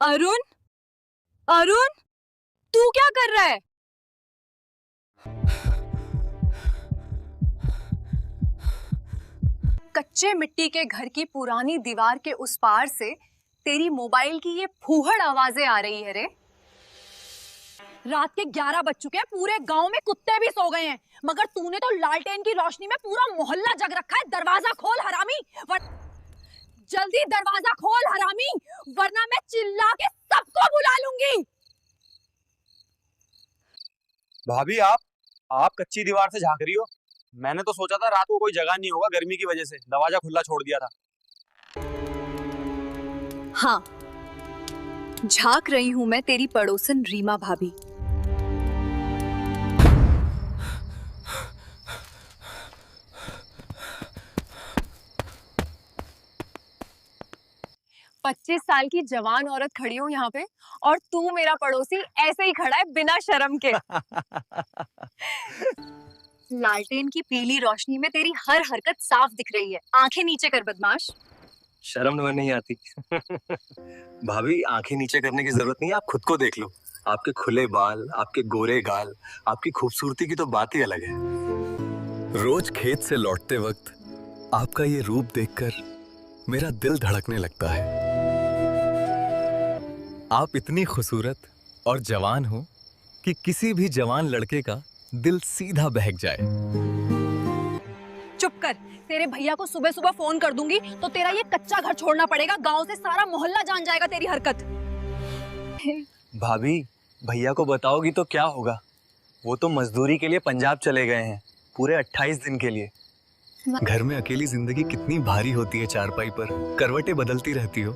अरुण, अरुण, तू क्या कर रहा है? कच्चे मिट्टी के घर की पुरानी दीवार के उस पार से तेरी मोबाइल की ये फूहड़ आवाजें आ रही है रे। रात के 11 बज चुके हैं, पूरे गांव में कुत्ते भी सो गए हैं, मगर तूने तो लालटेन की रोशनी में पूरा मोहल्ला जग रखा है। दरवाजा खोल हरामी, जल्दी दरवाजा खोल हरामी, वरना मैं चिल्ला के सबको बुला लूंगी। भाभी आप कच्ची दीवार से झांक रही हो। मैंने तो सोचा था रात को कोई जगह नहीं होगा, गर्मी की वजह से दरवाजा खुला छोड़ दिया था। हाँ, झांक रही हूं मैं तेरी पड़ोसन रीमा भाभी। पच्चीस साल की जवान औरत खड़ी हो यहाँ पे, और तू मेरा पड़ोसी ऐसे ही खड़ा है बिना शर्म के। लालटेन की पीली रोशनी में तेरी हर हरकत साफ दिख रही है। आंखें नीचे कर बदमाश। शर्म नहीं आती। भाभी आंखें नीचे करने की जरूरत नहीं है, आप खुद को देख लो। आपके खुले बाल, आपके गोरे गाल, आपकी खूबसूरती की तो बात ही अलग है। रोज खेत से लौटते वक्त आपका ये रूप देखकर मेरा दिल धड़कने लगता है। आप इतनी खूबसूरत और जवान हो कि किसी भी जवान लड़के का दिल सीधा बहक जाए। चुप कर, तेरे भैया को सुबह सुबह फोन कर दूंगी तो तेरा ये कच्चा घर छोड़ना पड़ेगा। गांव से सारा मोहल्ला जान जाएगा तेरी हरकत। भाभी भैया को बताओगी तो क्या होगा? वो तो मजदूरी के लिए पंजाब चले गए हैं, पूरे 28 दिन के लिए। घर में अकेली जिंदगी कितनी भारी होती है। चारपाई पर करवटें बदलती रहती हो।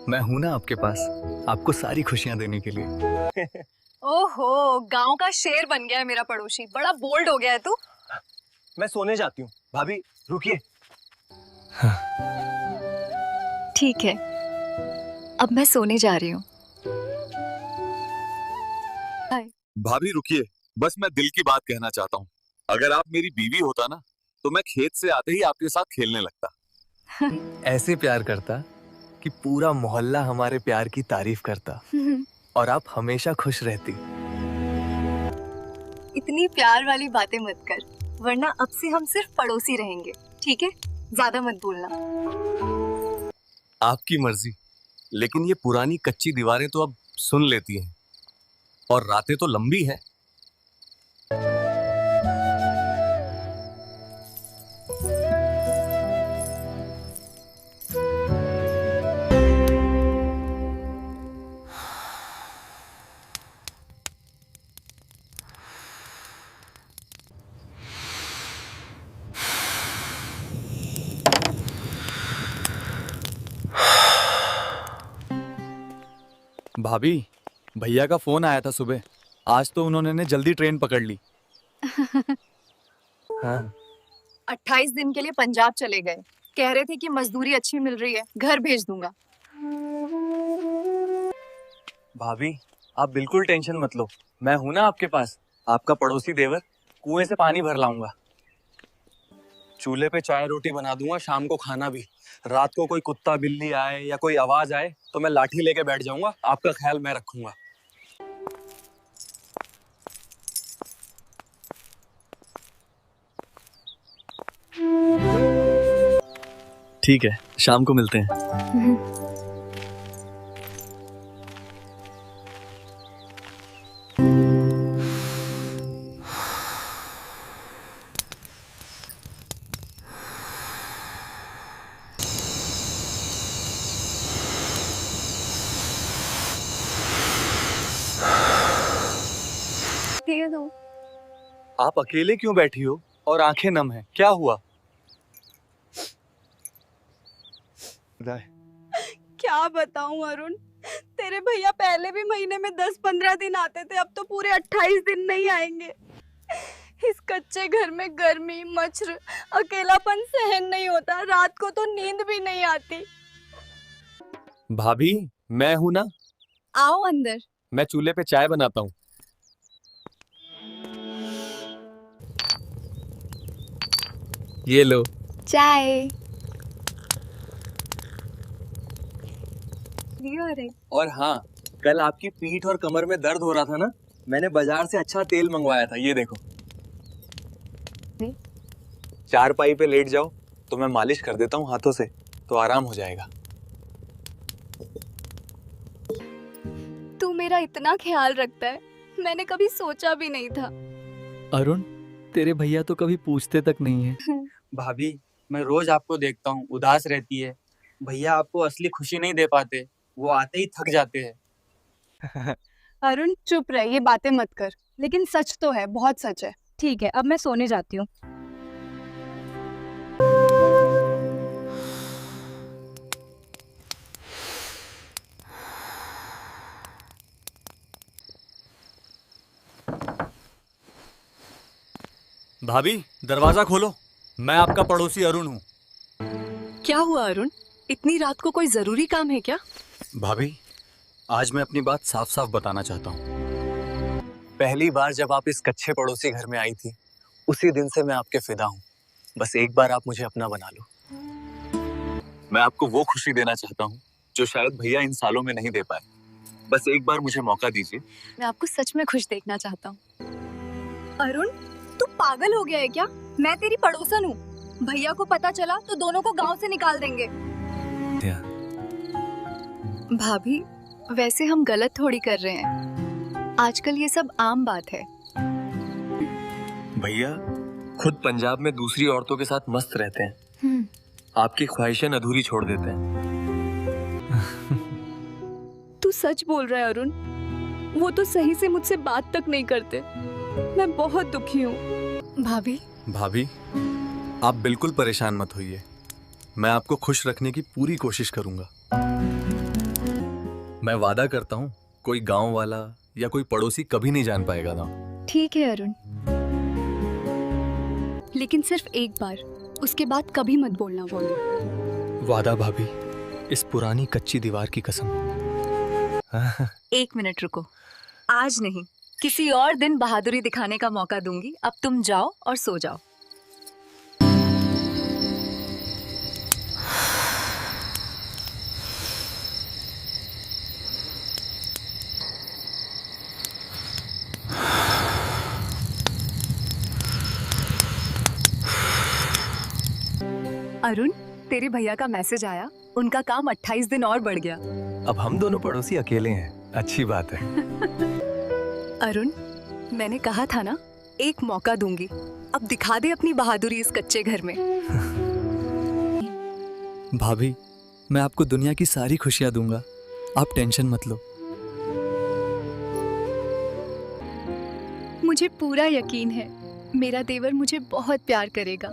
मैं हूं ना आपके पास, आपको सारी खुशियां देने के लिए। ओहो, गांव का शेर बन गया है मेरा पड़ोसी। बड़ा बोल्ड हो गया है तू। मैं सोने जाती हूँ। भाभी रुकिए। ठीक है, अब मैं सोने जा रही हूँ। भाभी रुकिए, बस मैं दिल की बात कहना चाहता हूँ। अगर आप मेरी बीवी होता ना, तो मैं खेत से आते ही आपके साथ खेलने लगता। ऐसे प्यार करता कि पूरा मोहल्ला हमारे प्यार की तारीफ करता और आप हमेशा खुश रहती। इतनी प्यार वाली बातें मत कर, वरना अब से हम सिर्फ पड़ोसी रहेंगे, ठीक है? ज्यादा मत बोलना। आपकी मर्जी, लेकिन ये पुरानी कच्ची दीवारें तो अब सुन लेती हैं, और रातें तो लंबी हैं। भाभी भैया का फोन आया था सुबह। आज तो उन्होंने जल्दी ट्रेन पकड़ ली। हाँ। 28 दिन के लिए पंजाब चले गए। कह रहे थे कि मजदूरी अच्छी मिल रही है, घर भेज दूंगा। भाभी आप बिल्कुल टेंशन मत लो, मैं हूं ना आपके पास। आपका पड़ोसी देवर कुएं से पानी भर लाऊंगा। चूल्हे पे चाय रोटी बना दूंगा, शाम को खाना भी। रात को कोई कुत्ता बिल्ली आए या कोई आवाज आए तो मैं लाठी लेके बैठ जाऊंगा। आपका ख्याल मैं रखूंगा। ठीक है, शाम को मिलते हैं। आप अकेले क्यों बैठी हो और आंखें नम हैं? क्या हुआ? क्या बताऊं अरुण, तेरे भैया पहले भी महीने में 10-15 दिन आते थे, अब तो पूरे 28 दिन नहीं आएंगे। इस कच्चे घर में गर्मी, मच्छर, अकेलापन सहन नहीं होता। रात को तो नींद भी नहीं आती। भाभी मैं हूं ना, आओ अंदर। मैं चूल्हे पे चाय बनाता हूँ। ये लो चाय। hearing. और हाँ, कल आपकी पीठ और कमर में दर्द हो रहा था ना, मैंने बाजार से अच्छा तेल मंगवाया था, ये देखो। चारपाई पे लेट जाओ तो मैं मालिश कर देता हूँ हाथों से, तो आराम हो जाएगा। तू मेरा इतना ख्याल रखता है, मैंने कभी सोचा भी नहीं था। अरुण, तेरे भैया तो कभी पूछते तक नहीं है। भाभी, मैं रोज आपको देखता हूँ, उदास रहती है। भैया आपको असली खुशी नहीं दे पाते, वो आते ही थक जाते हैं। अरुण चुप रह, ये बातें मत कर। लेकिन सच तो है, बहुत सच है। ठीक है, अब मैं सोने जाती हूँ। भाभी, दरवाजा खोलो। मैं आपका पड़ोसी अरुण हूँ। क्या हुआ अरुण? इतनी रात को कोई जरूरी काम है क्या? भाभी, आज मैं अपनी बात साफ साफ बताना चाहता हूँ। पहली बार जब आप इस कच्चे पड़ोसी घर में आई थी, उसी दिन से मैं आपके फिदा हूँ। बस एक बार आप मुझे अपना बना लो। मैं आपको वो खुशी देना चाहता हूँ जो शायद भैया इन सालों में नहीं दे पाए। बस एक बार मुझे मौका दीजिए। मैं आपको सच में खुश देखना चाहता हूँ। अरुण, तू पागल हो गया है क्या? मैं तेरी पड़ोसन हूँ। भैया को पता चला तो दोनों को गांव से निकाल देंगे। भाभी, वैसे हम गलत थोड़ी कर रहे हैं। आजकल ये सब आम बात है। भैया खुद पंजाब में दूसरी औरतों के साथ मस्त रहते हैं, आपकी ख्वाहिशें अधूरी छोड़ देते हैं। तू सच बोल रहा है अरुण, वो तो सही से मुझसे बात तक नहीं करते। मैं बहुत दुखी हूँ। भाभी, आप बिल्कुल परेशान मत होइए। मैं आपको खुश रखने की पूरी कोशिश करूंगा। मैं वादा करता हूँ, कोई गांव वाला या कोई पड़ोसी कभी नहीं जान पाएगा ना। ठीक है अरुण, लेकिन सिर्फ एक बार, उसके बाद कभी मत बोलना बोलो। वादा भाभी, इस पुरानी कच्ची दीवार की कसम। एक मिनट रुको। आज नहीं, किसी और दिन बहादुरी दिखाने का मौका दूंगी। अब तुम जाओ और सो जाओ। अरुण, तेरे भैया का मैसेज आया। उनका काम 28 दिन और बढ़ गया। अब हम दोनों पड़ोसी अकेले हैं, अच्छी बात है। अरुण, मैंने कहा था ना, एक मौका दूंगी। अब दिखा दे अपनी बहादुरी इस कच्चे घर में। भाभी, मैं आपको दुनिया की सारी खुशियां दूंगा, आप टेंशन मत लो। मुझे पूरा यकीन है, मेरा देवर मुझे बहुत प्यार करेगा,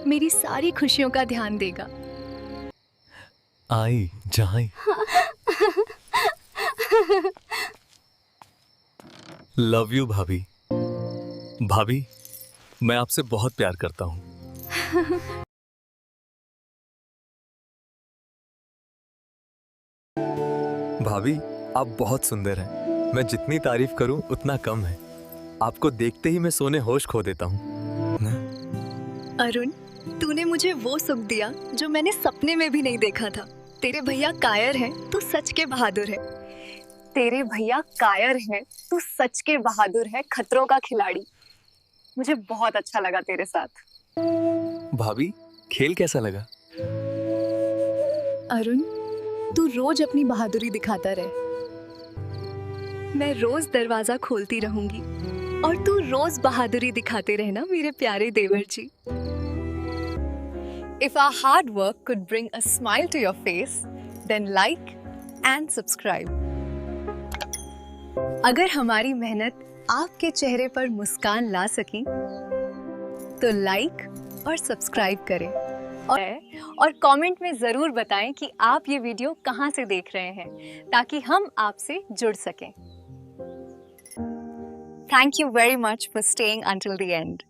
मेरी सारी खुशियों का ध्यान देगा। आई जाई। लव यू भाभी। भाभी, मैं आपसे बहुत प्यार करता हूँ। भाभी, आप बहुत सुंदर हैं। मैं जितनी तारीफ करूं उतना कम है। आपको देखते ही मैं सोने होश खो देता हूँ। अरुण, तूने मुझे वो सुख दिया जो मैंने सपने में भी नहीं देखा था। तेरे भैया कायर हैं, तू सच के बहादुर है। तेरे भैया कायर हैं, तू सच के बहादुर है, खतरों का खिलाड़ी। मुझे बहुत अच्छा लगा तेरे साथ। भाभी, खेल कैसा लगा? अरुण, तू रोज अपनी बहादुरी दिखाता रहे। मैं रोज दरवाजा खोलती रहूंगी और तू रोज बहादुरी दिखाते रहना मेरे प्यारे देवर जी। If our hard work could bring a smile to your face, then like and subscribe. अगर हमारी मेहनत आपके चेहरे पर मुस्कान ला सकी, तो लाइक और सब्सक्राइब करें और कमेंट में जरूर बताएं कि आप ये वीडियो कहाँ से देख रहे हैं, ताकि हम आपसे जुड़ सकें। Thank you very much for staying until the end.